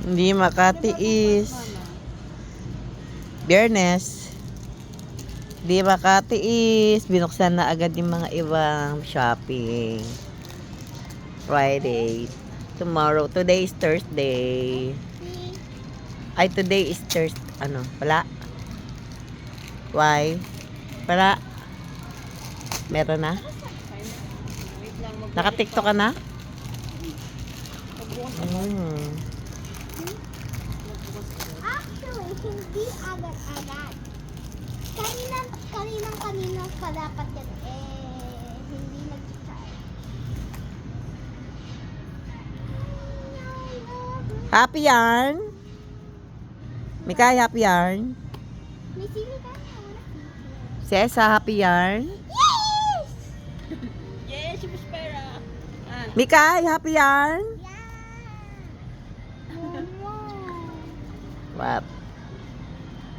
Hindi makatiis. Biyernes. Hindi makatiis. Binuksan na agad yung mga ibang shopping. Friday. Tomorrow. Today is Thursday. Ay, today is Thursday. Ano? Wala? Why? Wala? Meron na? Naka-TikTok ka na? Actually, hindi agad-agad. Kanina pa dapat yan hindi nag-charge. Happy yarn? Mikay, happy yarn? May sili ka na. Sesa, happy yarn? Yes! Yes, si Prospera. Mikay, happy yarn? Yeah! Mama. What?